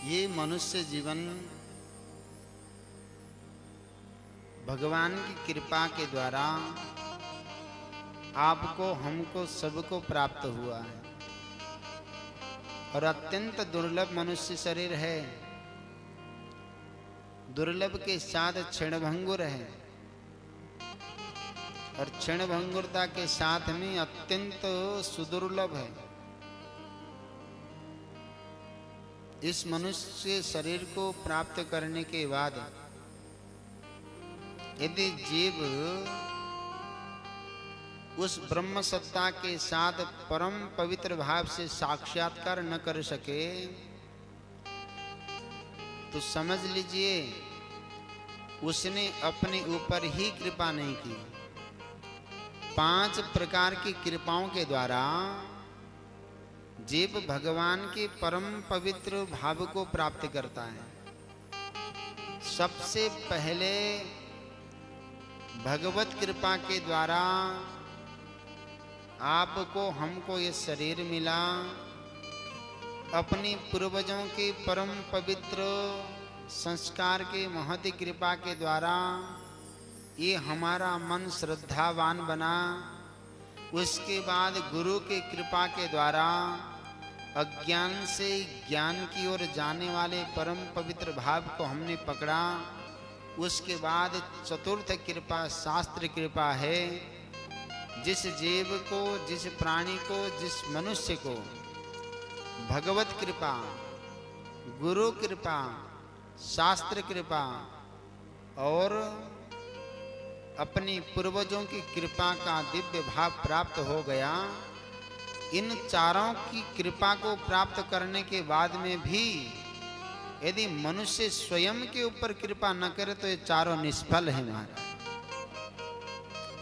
ये मनुष्य जीवन भगवान की कृपा के द्वारा आपको, हमको, सबको प्राप्त हुआ है और अत्यंत दुर्लभ मनुष्य शरीर है। दुर्लभ के साथ क्षणभंगुर है और क्षणभंगुरता के साथ में अत्यंत सुदुर्लभ है। इस मनुष्य शरीर को प्राप्त करने के बाद यदि जीव उस ब्रह्म सत्ता के साथ परम पवित्र भाव से साक्षात्कार न कर सके तो समझ लीजिए उसने अपने ऊपर ही कृपा नहीं की। 5 प्रकार की कृपाओं के द्वारा जीव भगवान के परम पवित्र भाव को प्राप्त करता है। सबसे पहले भगवत कृपा के द्वारा आपको, हमको ये शरीर मिला। अपने पूर्वजों के परम पवित्र संस्कार के महती कृपा के द्वारा ये हमारा मन श्रद्धावान बना। उसके बाद गुरु की कृपा के द्वारा अज्ञान से ज्ञान की ओर जाने वाले परम पवित्र भाव को हमने पकड़ा। उसके बाद चतुर्थ कृपा शास्त्र कृपा है। जिस जीव को, जिस प्राणी को, जिस मनुष्य को भगवत कृपा, गुरु कृपा, शास्त्र कृपा और अपने पूर्वजों की कृपा का दिव्य भाव प्राप्त हो गया, इन चारों की कृपा को प्राप्त करने के बाद में भी यदि मनुष्य स्वयं के ऊपर कृपा न करे तो ये चारों निष्फल है। महाराज,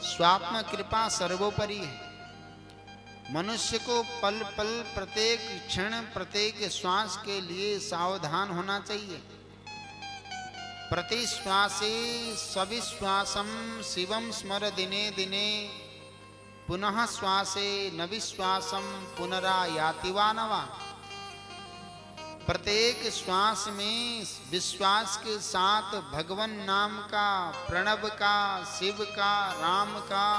स्वात्म कृपा सर्वोपरि है। मनुष्य को पल पल, प्रत्येक क्षण, प्रत्येक श्वास के लिए सावधान होना चाहिए। प्रतिश्वासे सविश्वासम शिवम स्मर दिने दिने, पुनः श्वासे न विश्वासम पुनरायाति वा नवा। प्रत्येक श्वास में विश्वास के साथ भगवान नाम का, प्रणव का, शिव का, राम का,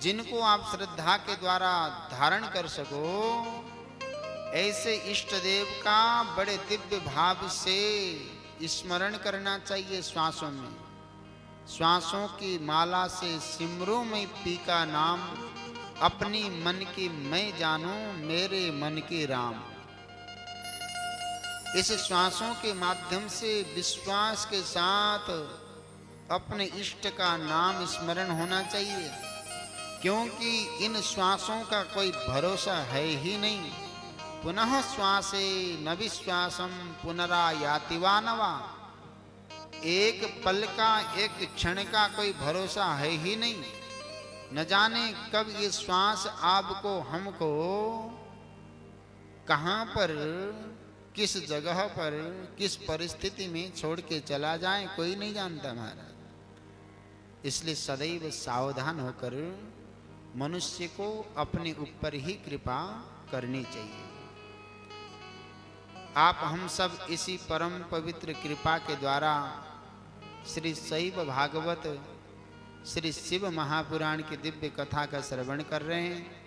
जिनको आप श्रद्धा के द्वारा धारण कर सको, ऐसे इष्ट देव का बड़े दिव्य भाव से स्मरण करना चाहिए। श्वासों में, श्वासों की माला से सिमरो में पी का नाम, अपनी मन की मैं जानूं मेरे मन की राम। इस श्वासों के माध्यम से विश्वास के साथ अपने इष्ट का नाम स्मरण होना चाहिए, क्योंकि इन श्वासों का कोई भरोसा है ही नहीं। पुनः श्वासे न विश्वासम पुनरायाति वा नवा। एक पल का, एक क्षण का कोई भरोसा है ही नहीं। न जाने कब ये श्वास आपको, हमको कहां पर, किस जगह पर, किस परिस्थिति में छोड़ के चला जाए, कोई नहीं जानता महाराज। इसलिए सदैव सावधान होकर मनुष्य को अपने ऊपर ही कृपा करनी चाहिए। आप हम सब इसी परम पवित्र कृपा के द्वारा श्री शैव भागवत, श्री शिव महापुराण की दिव्य कथा का श्रवण कर रहे हैं।